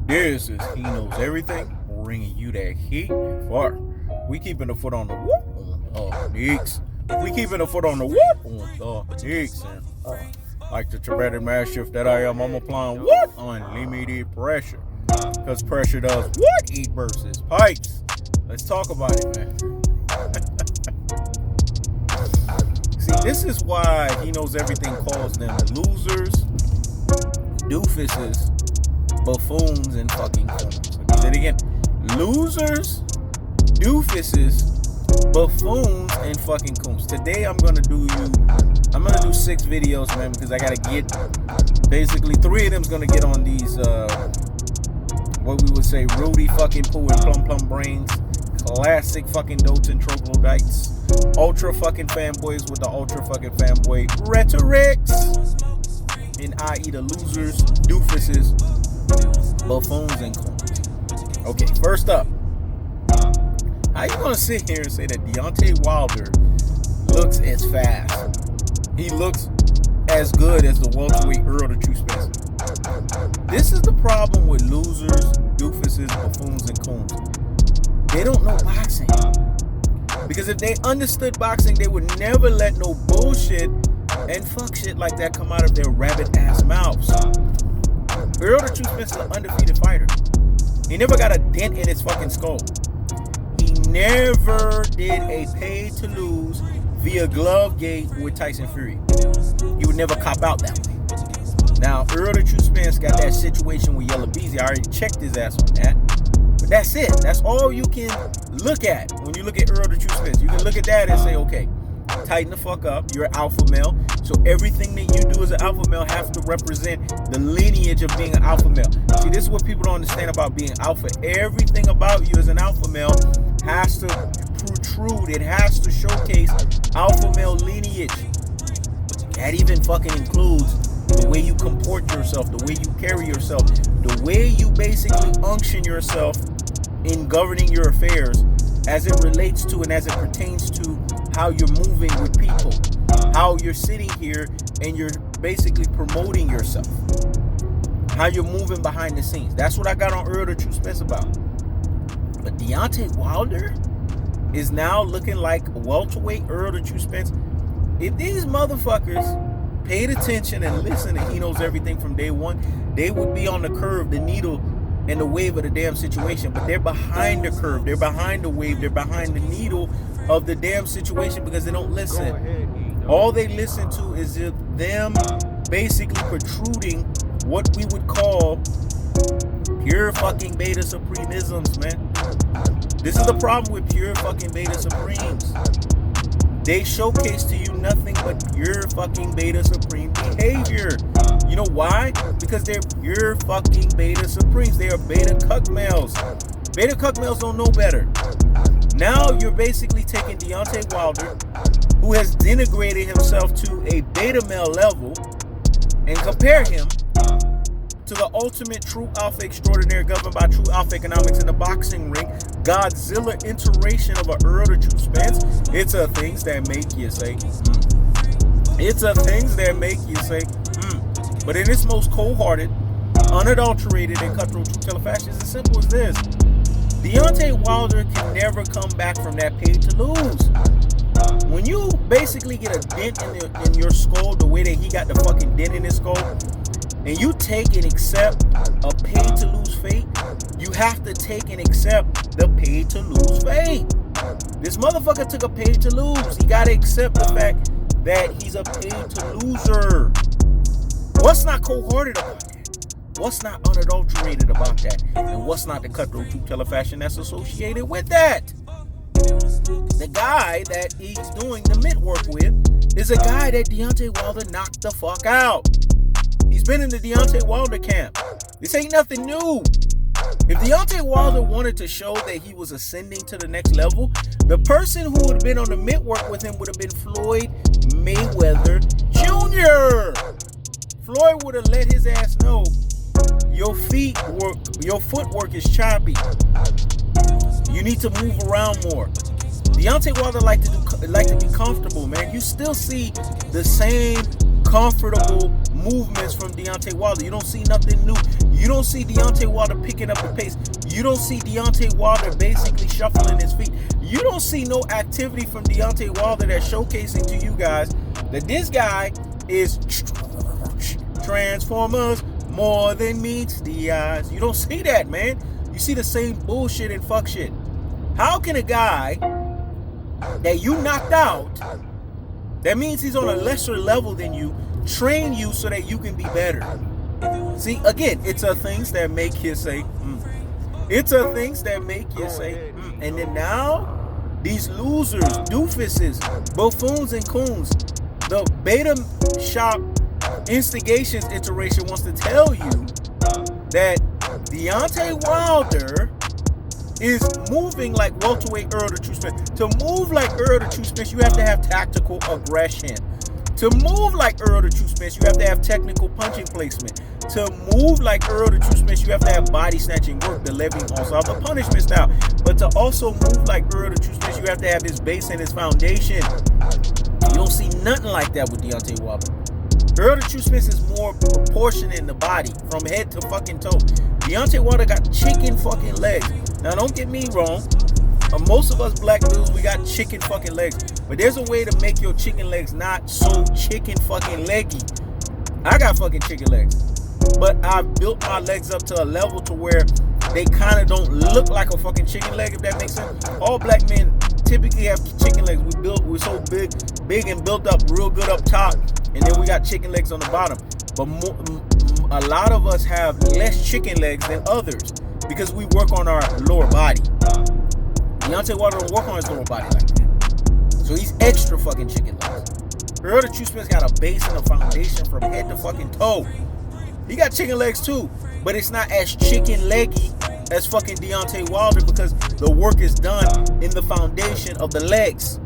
This is He Knows Everything, bringing you that heat far. We keeping the foot on the whoop on the X. We keeping the foot on the whoop on the X. And like the traumatic mass shift that I am, I'm applying what? Unlimited pressure. Because pressure does what? Eat versus pipes. Let's talk about it, man. See, this is why He Knows Everything calls them losers, doofuses, buffoons, and fucking coons. Let me say it again. Losers, doofuses, buffoons, and fucking coons. Today I'm gonna do 6 videos, man, because I gotta get basically 3 of them's gonna get on these what we would say Rudy fucking poo and plum brains, classic fucking dotes and troglodytes, ultra fucking fanboys with the ultra fucking fanboy rhetorics, and i.e. the losers, doofuses, buffoons, and coons. Okay, first up, how you gonna sit here and say that Deontay Wilder looks as fast? He looks as good as the welterweight Errol the True Spence. This is the problem with losers, doofuses, buffoons, and coons. They don't know boxing. Because if they understood boxing, they would never let no bullshit and fuck shit like that come out of their rabbit ass mouths. Errol the True Spence is an undefeated fighter. He never got a dent in his fucking skull. He never did a pay to lose via glove gate with Tyson Fury. He would never cop out that way. Now, Errol the True Spence got that situation with Yellow Beezy. I already checked his ass on that. But that's it. That's all you can look at when you look at Errol the True Spence. You can look at that and say, okay, tighten the fuck up. You're an alpha male. So everything that you do as an alpha male has to represent the lineage of being an alpha male. See, this is what people don't understand about being alpha. Everything about you as an alpha male has to protrude. It has to showcase alpha male lineage. That even fucking includes the way you comport yourself, the way you carry yourself, the way you basically unction yourself in governing your affairs as it relates to and as it pertains to how you're moving with people, how you're sitting here and you're basically promoting yourself, how you're moving behind the scenes. That's what I got on Errol the True Spence about. But Deontay Wilder is now looking like welterweight Errol the True Spence. If these motherfuckers paid attention and listened and He Knows Everything from day one, they would be on the curve, the needle, and the wave of the damn situation. But they're behind the curve, they're behind the wave, they're behind the needle of the damn situation because they don't listen. All they listen to is them basically protruding what we would call pure fucking beta supremisms, man. This is the problem with pure fucking beta supremes. They showcase to you nothing but pure fucking beta supreme behavior. You know why? Because they're pure fucking beta supremes. They are beta cuck males. Beta cuck males don't know better. Now you're basically taking Deontay Wilder, who has denigrated himself to a beta male level, and compare him to the ultimate true alpha extraordinaire governed by true alpha economics in the boxing ring, Godzilla iteration of a Errol the True Spence. It's a things that make you say, It's a things that make you say, But in its most cold-hearted, unadulterated, and cutthroat true fashion, it's as simple as this. Deontay Wilder can never come back from that pay to lose. When you basically get a dent in your skull the way that he got the fucking dent in his skull, and you take and accept a pay-to-lose fate, you have to take and accept the pay-to-lose fate. This motherfucker took a pay-to-lose. He got to accept the fact that he's a pay-to-loser. What's not cold-hearted about that? What's not unadulterated about that? And what's not the cutthroat truth fashion that's associated with that? The guy that he's doing the mid work with is a guy that Deontay Wilder knocked the fuck out. He's been in the Deontay Wilder camp. This ain't nothing new. If Deontay Wilder wanted to show that he was ascending to the next level, the person who would have been on the mid work with him would have been Floyd Mayweather Jr. Floyd would have let his ass know, your footwork is choppy. You need to move around more. Deontay Wilder like to be comfortable, man. You still see the same comfortable movements from Deontay Wilder. You don't see nothing new. You don't see Deontay Wilder picking up the pace. You don't see Deontay Wilder basically shuffling his feet. You don't see no activity from Deontay Wilder that's showcasing to you guys that this guy is Transformers more than meets the eyes. You don't see that, man. You see the same bullshit and fuck shit. How can a guy that you knocked out, that means he's on a lesser level than you, train you so that you can be better? See, again, it's a things that make you say, It's a things that make you say, And then now, these losers, doofuses, buffoons, and coons, the Betashop Instigations iteration wants to tell you that Deontay Wilder is moving like welterweight Errol the True Spence. To move like Errol the True Spence, you have to have tactical aggression. To move like Errol the True Spence, you have to have technical punching placement. To move like Errol the True Spence, you have to have body snatching work, the levying also have the punishment style. But to also move like Errol the True Spence, you have to have his base and his foundation. You don't see nothing like that with Deontay Wilder. Errol the True Spence is more proportionate in the body, from head to fucking toe. Deontay Wilder got chicken fucking legs. Now don't get me wrong. Most of us black dudes, we got chicken fucking legs. But there's a way to make your chicken legs not so chicken fucking leggy. I got fucking chicken legs. But I've built my legs up to a level to where they kind of don't look like a fucking chicken leg, if that makes sense. All black men typically have chicken legs. We're so big and built up real good up top. And then we got chicken legs on the bottom. But a lot of us have less chicken legs than others because we work on our lower body. Deontay Wilder don't work on his lower body like that. So he's extra fucking chicken legs. Errol the True Spence got a base and a foundation from head to fucking toe. He got chicken legs too, but it's not as chicken leggy as fucking Deontay Wilder because the work is done in the foundation of the legs.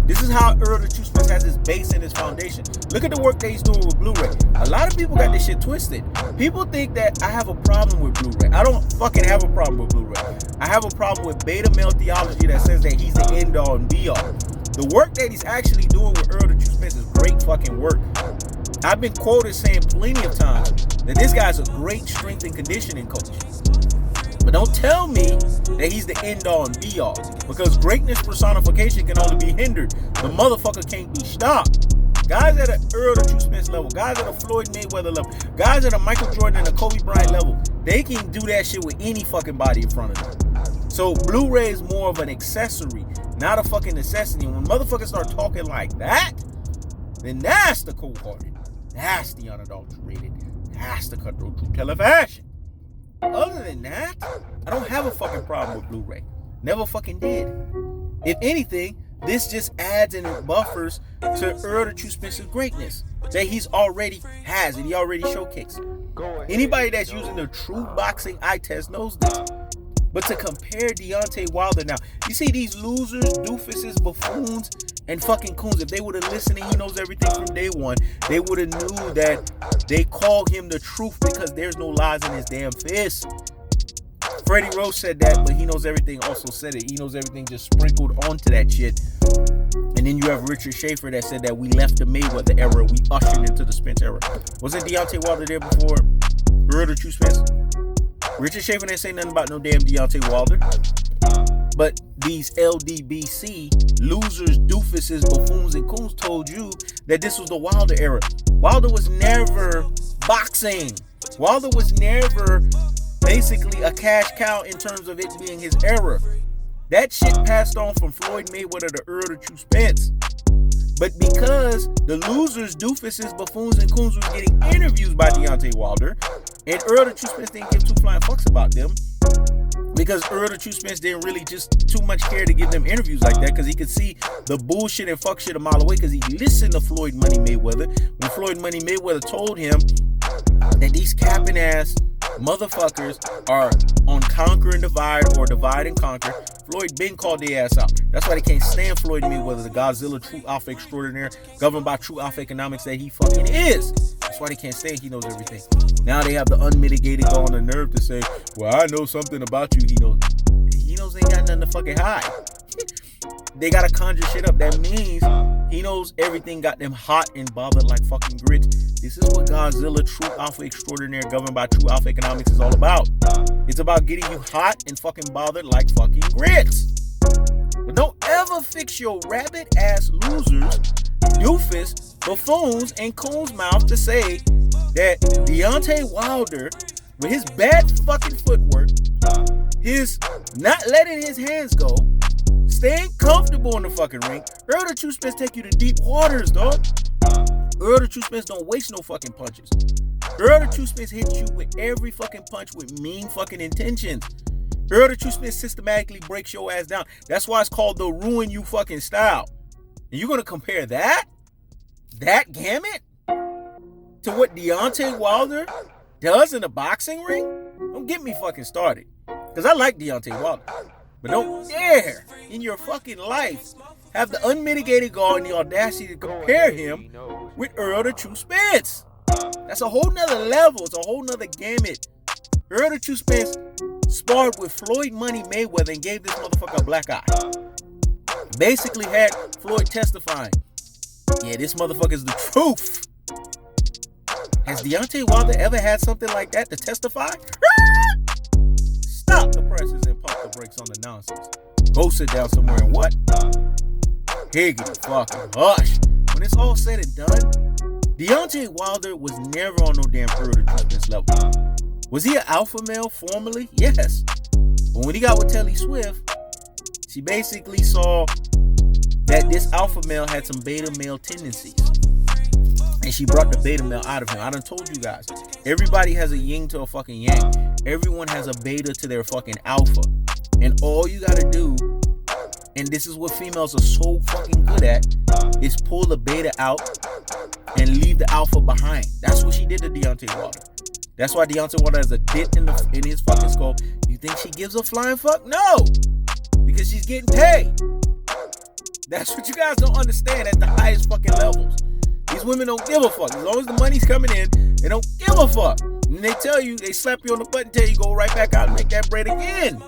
This is how Errol the True Spence has his base and his foundation. Look at the work that he's doing with Blu-ray. A lot of people got this shit twisted. People think that I have a problem with Blu-ray. I don't fucking have a problem with Blu-ray. I have a problem with beta male theology that says that he's the end all and be all. The work that he's actually doing with Errol the True Spence is great fucking work. I've been quoted saying plenty of times that this guy's a great strength and conditioning coach. But don't tell me that he's the end all and be all, because greatness personification can only be hindered. The motherfucker can't be stopped. Guys at an Errol the True Spence level, guys at a Floyd Mayweather level, guys at a Michael Jordan and a Kobe Bryant level, they can do that shit with any fucking body in front of them. So Blu-ray is more of an accessory, not a fucking necessity. When motherfuckers start talking like that, then that's the cold-hearted, that's the unadulterated, that's the cutthroat true teller fashion. Other than that, I don't have a fucking problem with Blu-ray. Never fucking did. If anything, this just adds and buffers to Errol the True Spence's greatness that he's already has and he already showcased. Anybody that's using the true boxing eye test knows this. But to compare Deontay Wilder now, you see these losers, doofuses, buffoons, and fucking coons, if they would have listened and he knows everything from day one, they would have knew that they call him the truth because there's no lies in his damn fist. Freddie Rose said that, but he knows everything also said it. He knows everything just sprinkled onto that shit. And then you have Richard Schaefer that said that we left the Mayweather era, we ushered into the Spence era. Wasn't Deontay Wilder there before Errol the True Spence? Richard Schaefer didn't say nothing about no damn Deontay Wilder. But these LDBC, losers, doofuses, buffoons, and coons told you that this was the Wilder era. Wilder was never boxing. Wilder was never basically a cash cow in terms of it being his era. That shit passed on from Floyd Mayweather to Errol the True Spence. But because the losers, doofuses, buffoons, and coons was getting interviews by Deontay Wilder, and Errol the True Spence didn't give two flying fucks about them, because Errol the True Spence didn't really just too much care to give them interviews like that, because he could see the bullshit and fuck shit a mile away, because he listened to Floyd Money Mayweather when Floyd Money Mayweather told him that these capping ass motherfuckers are on conquer and divide or divide and conquer. Floyd been called their ass out. That's why they can't stand Floyd Mayweather, the Godzilla true alpha extraordinaire, governed by true alpha economics that he fucking is. That's why they can't stand he knows everything. Now they have the unmitigated go on the nerve to say, well, I know something about you. He knows ain't got nothing to fucking hide. they gotta conjure shit up. That means he knows everything got them hot and bothered like fucking grits. This is what Godzilla, true alpha extraordinaire, governed by true alpha economics, is all about. It's about getting you hot and fucking bothered like fucking grits. But don't ever fix your rabbit ass losers, doofus, buffoons, and coons mouth to say that Deontay Wilder, with his bad fucking footwork, his not letting his hands go, staying comfortable in the fucking ring. Errol the True Spence take you to deep waters, dog. Errol the True Spence don't waste no fucking punches. Errol the True Spence hits you with every fucking punch with mean fucking intentions. Errol the True Spence systematically breaks your ass down. That's why it's called the ruin you fucking style. And you're gonna compare that gamut to what Deontay Wilder does in the boxing ring? Don't get me fucking started. Because I like Deontay Wilder. But don't dare in your fucking life have the unmitigated gall and the audacity to compare him with Errol the True Spence. That's a whole nother level. It's a whole nother gamut. Errol the True Spence sparred with Floyd Money Mayweather and gave this motherfucker a black eye. Basically had Floyd testifying, yeah, this motherfucker's the truth. Has Deontay Wilder ever had something like that to testify? Stop the presses and pump the brakes on the nonsense. Go sit down somewhere and what? Higgity fucking hush. When it's all said and done, Deontay Wilder was never on no damn Errol the True Spence level. Was he an alpha male formerly? Yes. But when he got with Telly Swift, she basically saw that this alpha male had some beta male tendencies. And she brought the beta male out of him. I done told you guys. Everybody has a yin to a fucking yang. Everyone has a beta to their fucking alpha. And all you gotta do, and this is what females are so fucking good at, is pull the beta out and leave the alpha behind. That's what she did to Deontay Wilder. That's why Deontay Wilder has a dent in his fucking skull. You think she gives a flying fuck? No! Because she's getting paid. That's what you guys don't understand at the highest fucking levels. These women don't give a fuck. As long as the money's coming in, they don't give a fuck. And they tell you, they slap you on the butt and tell you go right back out and make that bread again.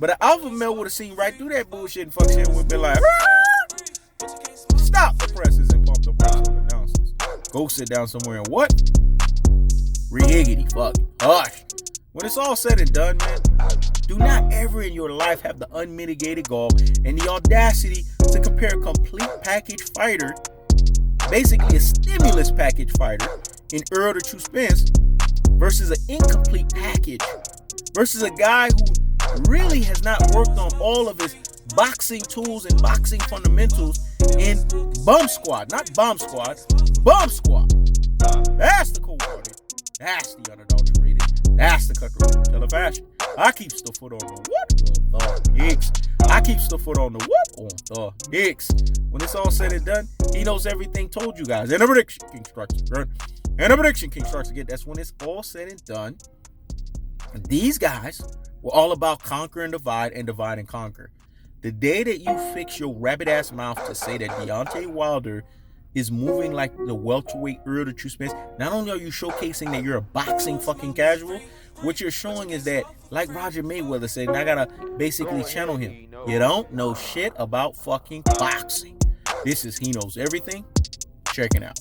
But an alpha male would have seen right through that bullshit and fuck shit and would be like, stop the presses and pump the brakes on the nonsense. Go sit down somewhere and what? Re-higgity fuck. Hush. When it's all said and done, man, do not ever in your life have the unmitigated gall and the audacity to compare a complete package fighter, basically a stimulus package fighter, in Errol the True Spence versus an incomplete package, versus a guy who really has not worked on all of his boxing tools and boxing fundamentals in Bum Squad. Not Bomb Squad, Bum Squad. That's the cold party. That's the unadulterated. That's the cutthroat telefashion. I keeps the foot on the what? On the dicks. I keeps the foot on the what? On the dicks. When it's all said and done, he knows everything told you guys. And a prediction king strikes again. And a prediction king strikes again. That's when it's all said and done. These guys were all about conquer and divide and conquer. The day that you fix your rabbit ass mouth to say that Deontay Wilder is moving like the welterweight Errol the True Spence, not only are you showcasing that you're a boxing fucking casual, what you're showing is that, like Roger Mayweather said, and I gotta basically channel him, you don't know shit about fucking boxing. This is He Knows Everything. Check it out.